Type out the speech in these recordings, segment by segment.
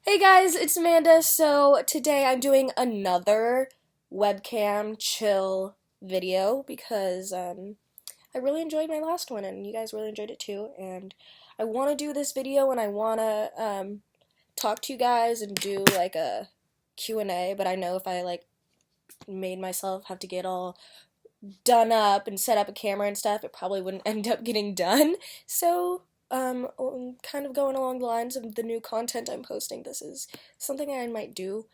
Hey guys, it's Amanda. So today I'm doing another webcam chill video because I really enjoyed my last one and you guys really enjoyed it too. And I want to do this video and I want to talk to you guys and do like a Q&A, but I know if I like made myself have to get all done up and set up a camera and stuff, it probably wouldn't end up getting done. So kind of going along the lines of the new content I'm posting, this is something I might do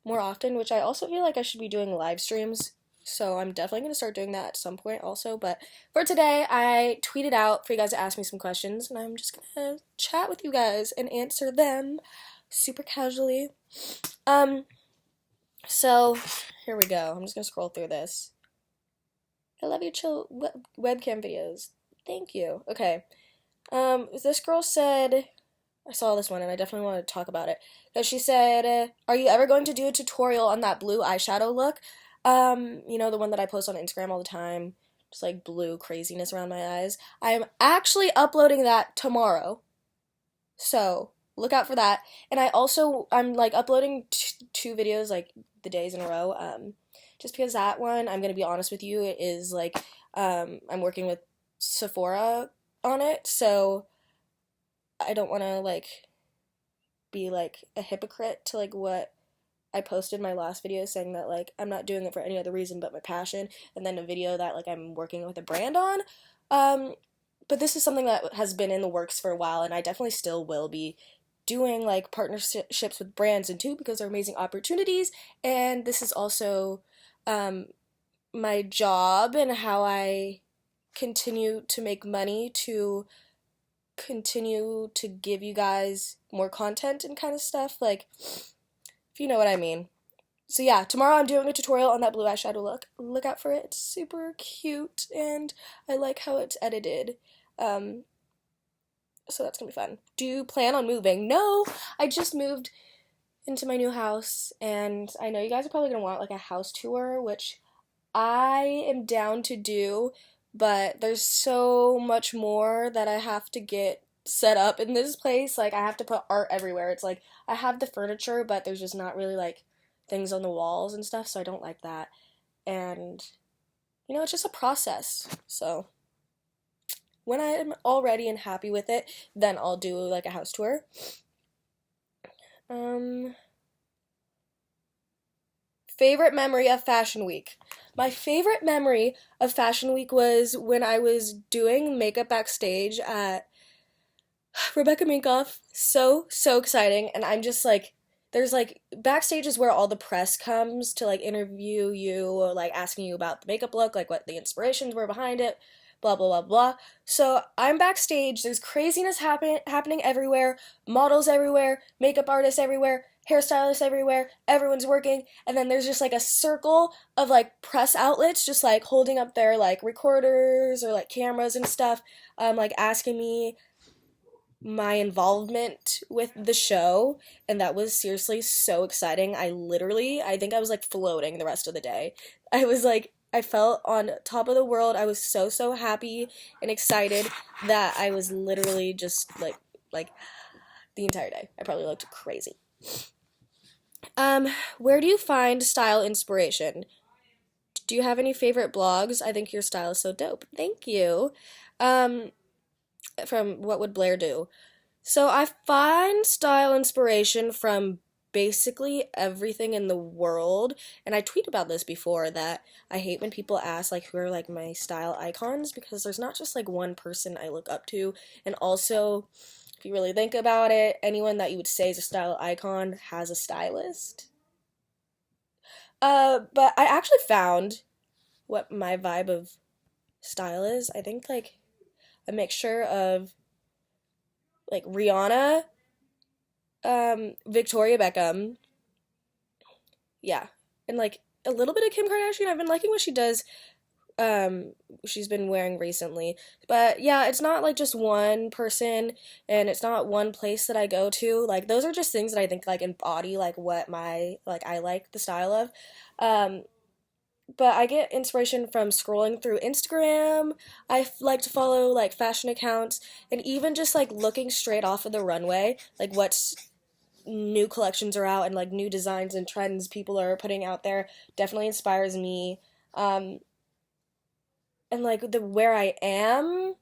more often, which I also feel like I should be doing live streams. So I'm definitely going to start doing that at some point also. But for today, I tweeted out for you guys to ask me some questions, and I'm just going to chat with you guys and answer them super casually. So here we go. I'm just going to scroll through this. I love your chill webcam videos. Thank you. Okay. This girl said, I saw this one and I definitely want to talk about it. Because she said, are you ever going to do a tutorial on that blue eyeshadow look? You know, the one that I post on Instagram all the time. Just like blue craziness around my eyes. I am actually uploading that tomorrow. So, look out for that. And I'm like uploading two videos like the days in a row. Just because that one, I'm going to be honest with you, it is like, I'm working with Sephora on it, so I don't want to like be like a hypocrite to like what I posted in my last video saying that like I'm not doing it for any other reason but my passion, and then a video that like I'm working with a brand on. But this is something that has been in the works for a while, and I definitely still will be doing like partnerships with brands and too, because they're amazing opportunities, and this is also my job and how I continue to make money to continue to give you guys more content and kind of stuff, like, if you know what I mean. So yeah, tomorrow I'm doing a tutorial on that blue eyeshadow look. Look out for it. It's super cute and I like how it's edited. So that's gonna be fun. Do you plan on moving? No, I just moved into my new house and I know you guys are probably gonna want like a house tour, which I am down to do, but there's so much more that I have to get set up in this place. Like, I have to put art everywhere. It's like, I have the furniture, but there's just not really, like, things on the walls and stuff, so I don't like that. And, you know, it's just a process. So, when I'm all ready and happy with it, then I'll do, like, a house tour. Favorite memory of Fashion Week. My favorite memory of Fashion Week was when I was doing makeup backstage at Rebecca Minkoff. So exciting. And I'm just like, there's like, backstage is where all the press comes to like interview you or like asking you about the makeup look, like what the inspirations were behind it, blah, blah, blah, blah. So I'm backstage, there's craziness happening everywhere, models everywhere, makeup artists everywhere, hairstylists everywhere, everyone's working, and then there's just like a circle of like press outlets just like holding up their like recorders or like cameras and stuff, like asking me my involvement with the show, and that was seriously so exciting. I think I was like floating the rest of the day. I was like, I felt on top of the world. I was so happy and excited that I was literally just like the entire day. I probably looked crazy. Where do you find style inspiration? Do you have any favorite blogs? I think your style is so dope. Thank you. From What Would Blair Do? So I find style inspiration from basically everything in the world, and I tweet about this before that I hate when people ask like who are like my style icons, because there's not just like one person I look up to, and also if you really think about it, anyone that you would say is a style icon has a stylist. But I actually found what my vibe of style is. I think like a mixture of like Rihanna, Victoria Beckham, yeah, and like a little bit of Kim Kardashian. I've been liking what she does. She's been wearing recently, but yeah, it's not like just one person, and it's not one place that I go to. Like those are just things that I think like embody like what my like I like the style of. Um, but I get inspiration from scrolling through Instagram. Like to follow like fashion accounts, and even just like looking straight off of the runway, like what's new collections are out and like new designs and trends people are putting out there definitely inspires me. Um, and like the where I am,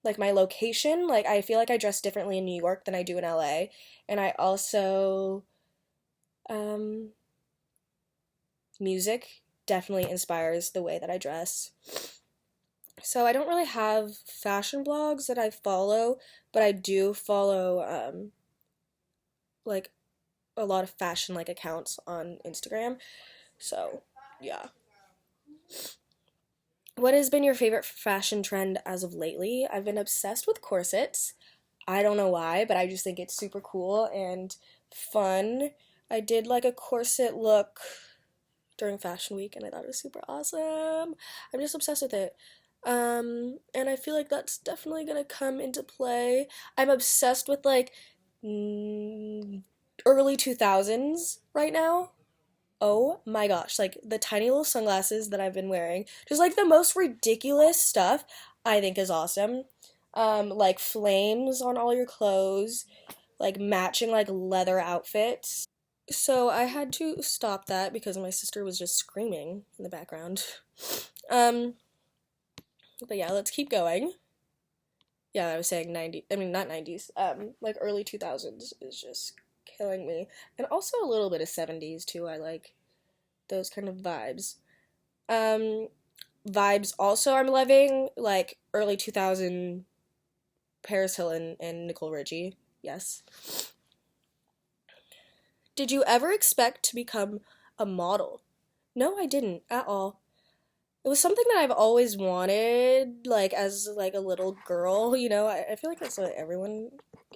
like my location, like I feel like I dress differently in New York than I do in LA. And I also um music definitely inspires the way that I dress. So I don't really have fashion blogs that I follow, but I do follow like a lot of fashion like accounts on Instagram. So, yeah. What has been your favorite fashion trend as of lately? I've been obsessed with corsets. I don't know why, but I just think it's super cool and fun. I did like a corset look during Fashion Week and I thought it was super awesome. I'm just obsessed with it. And I feel like that's definitely gonna come into play. I'm obsessed with like early 2000s right now. Oh my gosh, like the tiny little sunglasses that I've been wearing, just like the most ridiculous stuff, I think is awesome. Like flames on all your clothes, like matching like leather outfits. So I had to stop that because my sister was just screaming in the background. Um, but yeah, let's keep going. Yeah, I was saying 90, I mean not 90s, like early 2000s is just killing me. And also a little bit of 70s too. I like those kind of vibes. Um, Vibes also I'm loving like early 2000 Paris Hilton and Nicole Richie. Yes. Did you ever expect to become a model? No, I didn't at all. It was something that I've always wanted, like as like a little girl, you know. I feel like that's what everyone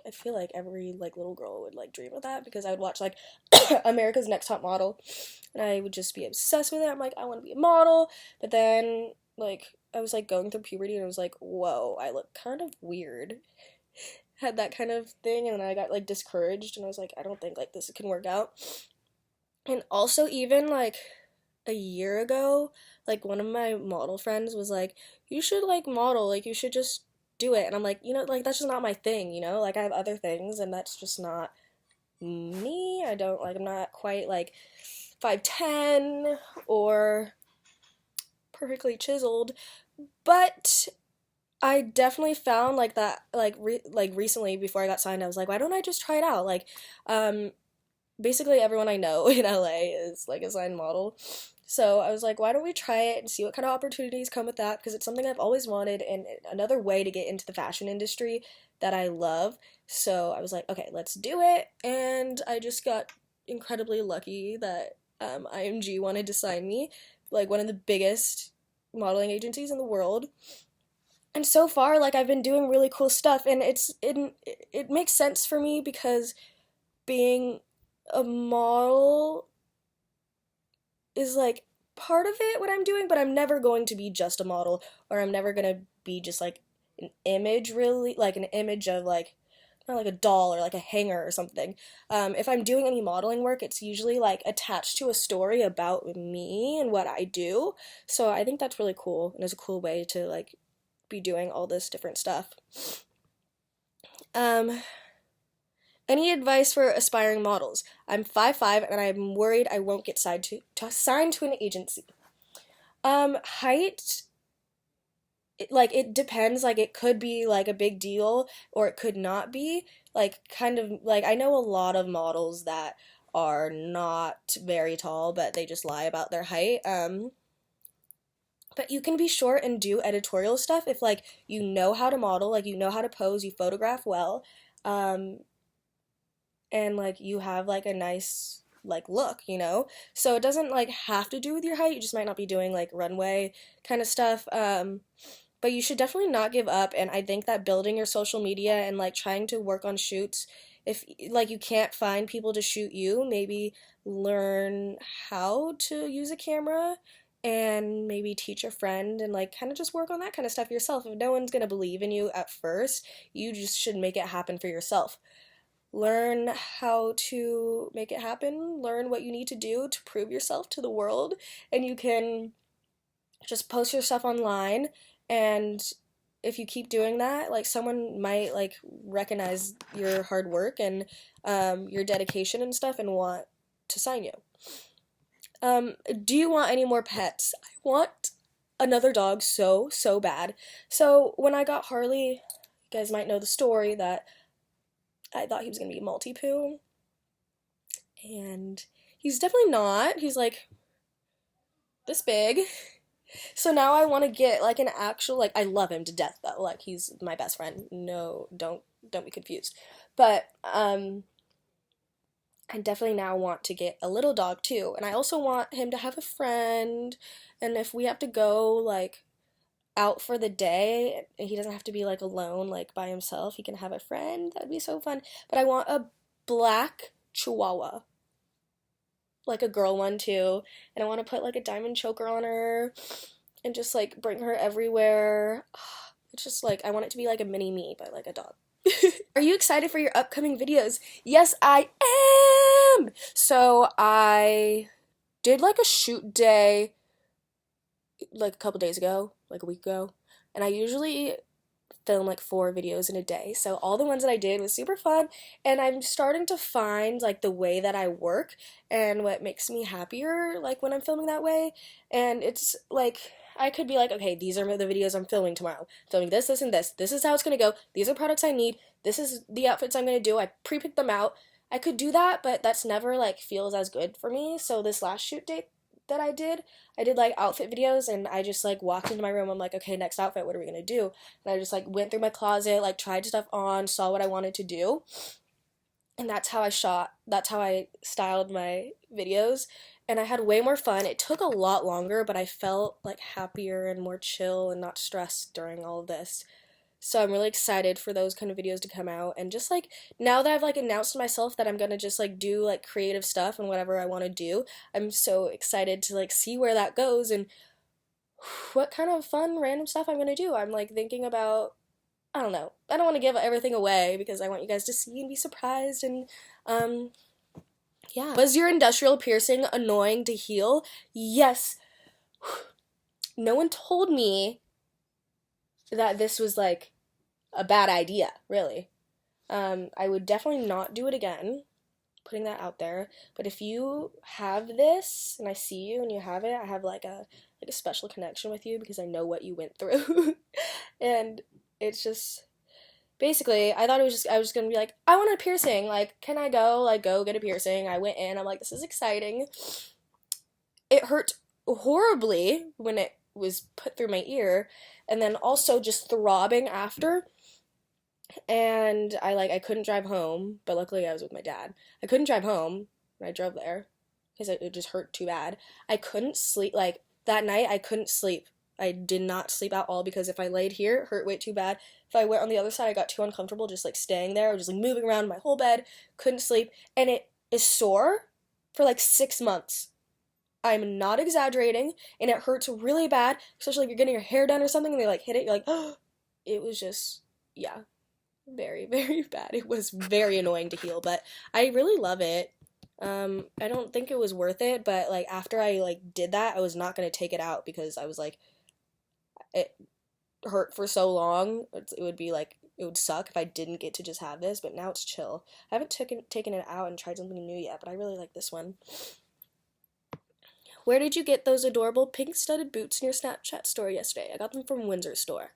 I feel like every like little girl would like dream of that because I would watch like America's Next Top Model and I would just be obsessed with it. I'm like, I want to be a model. But then like I was like going through puberty and I was like, whoa, I look kind of weird. Had that kind of thing and then I got like discouraged and I was like, I don't think like this can work out. And also even like a year ago, like one of my model friends was like, "You should like model, like you should just do it." And I'm like, "You know, like that's just not my thing, you know? Like I have other things and that's just not me. I don't like I'm not quite like 5'10" or perfectly chiseled, but I definitely found like that like recently before I got signed, I was like, "Why don't I just try it out?" Like um basically everyone I know in LA is like a signed model. So I was like, why don't we try it and see what kind of opportunities come with that? Because it's something I've always wanted and another way to get into the fashion industry that I love. So I was like, okay, let's do it. And I just got incredibly lucky that IMG wanted to sign me, like one of the biggest modeling agencies in the world. And so far, like I've been doing really cool stuff, and it makes sense for me because being a model is like part of it what I'm doing, but I'm never going to be just a model or I'm never going to be just like an image really like an image of like not like a doll or like a hanger or something. If I'm doing any modeling work, it's usually like attached to a story about me and what I do. So I think that's really cool and it's a cool way to like be doing all this different stuff. Um, Any advice for aspiring models? I'm 5'5" and I'm worried I won't get signed to an agency. Height, like it depends. Like it could be like a big deal or it could not be. Like kind of like I know a lot of models that are not very tall, but they just lie about their height. But you can be short and do editorial stuff if like you know how to model, like you know how to pose, you photograph well. Um, and like you have like a nice like look, you know? So it doesn't like have to do with your height. You just might not be doing like runway kind of stuff. But you should definitely not give up and I think that building your social media and like trying to work on shoots if like you can't find people to shoot you, maybe learn how to use a camera and maybe teach a friend and like kind of just work on that kind of stuff yourself. If no one's going to believe in you at first, you just should make it happen for yourself. Learn how to make it happen, learn what you need to do to prove yourself to the world, and you can just post your stuff online and if you keep doing that, like someone might like recognize your hard work and your dedication and stuff and want to sign you. Do you want any more pets? I want another dog so bad. So when I got Harley, you guys might know the story that I thought he was gonna be multi-poo, and he's definitely not. He's like this big. So now I want to get like an actual, like, I love him to death though. Like, he's my best friend. No, don't be confused. But I definitely now want to get a little dog too. And I also want him to have a friend. And if we have to go like out for the day, he doesn't have to be like alone, like by himself. He can have a friend. That'd be so fun. But I want a black chihuahua. Like a girl one too. And I want to put like a diamond choker on her and just like bring her everywhere. It's just like, I want it to be like a mini me, but like a dog. Are you excited for your upcoming videos? Yes, I am! So I did like a shoot day like a couple days ago, like a week ago, and I usually film like 4 videos in a day. So all the ones that I did was super fun, and I'm starting to find like the way that I work and what makes me happier like when I'm filming that way. And it's like, I could be like, okay, these are the videos I'm filming tomorrow. Filming this, this, and this. This is how it's gonna go. These are products I need. This is the outfits I'm gonna do. I pre-picked them out. I could do that, but that's never like feels as good for me. So this last shoot date that I did like outfit videos, and I just like walked into my room. I'm like, okay, next outfit, what are we gonna do? And I just like went through my closet, like tried stuff on, saw what I wanted to do, and that's how I shot. That's how I styled my videos. And I had way more fun. It took a lot longer, but I felt like happier and more chill and not stressed during all of this. So I'm really excited for those kind of videos to come out. And just like now that I've like announced to myself that I'm gonna just like do like creative stuff and whatever I want to do, I'm so excited to like see where that goes and what kind of fun random stuff I'm gonna do. I'm like thinking about, I don't know. I don't want to give everything away because I want you guys to see and be surprised. And yeah. Was your industrial piercing annoying to heal? Yes. No one told me that this was like a bad idea, really. I would definitely not do it again, putting that out there. But if you have this and I see you and you have it, I have like a special connection with you because I know what you went through. And it's just basically, I thought it was just, I was gonna be like, I want a piercing, like, can I go, like, go get a piercing? I went in, I'm like, this is exciting. It hurt horribly when it was put through my ear, and then also just throbbing after, and I couldn't drive home, but luckily I was with my dad. I couldn't drive home when I drove there, because it just hurt too bad. I couldn't sleep, like, that night I couldn't sleep. I did not sleep at all because if I laid here, it hurt way too bad. If I went on the other side, I got too uncomfortable just like staying there or just like moving around my whole bed. Couldn't sleep. And it is sore for like 6 months. I'm not exaggerating. And it hurts really bad, especially if you're getting your hair done or something and they like hit it. You're like, oh, it was just, yeah, very, very bad. It was very annoying to heal, but I really love it. I don't think it was worth it, but like after I like did that, I was not going to take it out because I was like, it hurt for so long. It would be like, it would suck if I didn't get to just have this, but now it's chill. I haven't taken it out and tried something new yet, but I really like this one. Where did you get those adorable pink studded boots in your Snapchat story yesterday? I got them from Windsor store.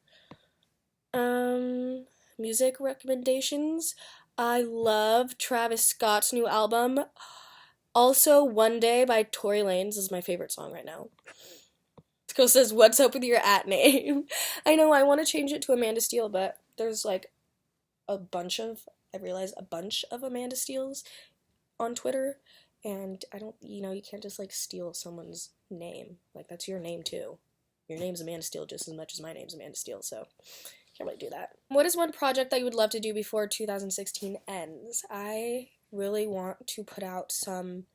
Music recommendations. I love Travis Scott's new album. Also, One Day by Tory Lanez is my favorite song right now. Says, what's up with your @name? I know, I want to change it to Amanda Steele, but there's like I realized a bunch of Amanda Steeles on Twitter, and I don't, you can't just like steal someone's name. Like, that's your name too. Your name's Amanda Steele just as much as my name's Amanda Steele, so can't really do that. What is one project that you would love to do before 2016 ends? I really want to put out some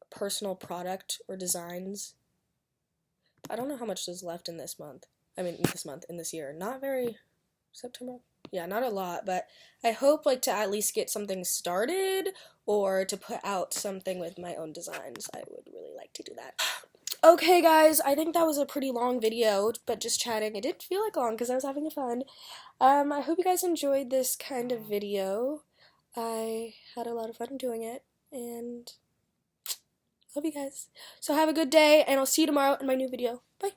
personal product or designs. I don't know how much is left in this month. In this year. Not very, September? Yeah, not a lot, but I hope like to at least get something started or to put out something with my own designs. I would really like to do that. Okay, guys, I think that was a pretty long video, but just chatting. It didn't feel like long because I was having fun. I hope you guys enjoyed this kind of video. I had a lot of fun doing it, and love you guys. So have a good day, and I'll see you tomorrow in my new video. Bye.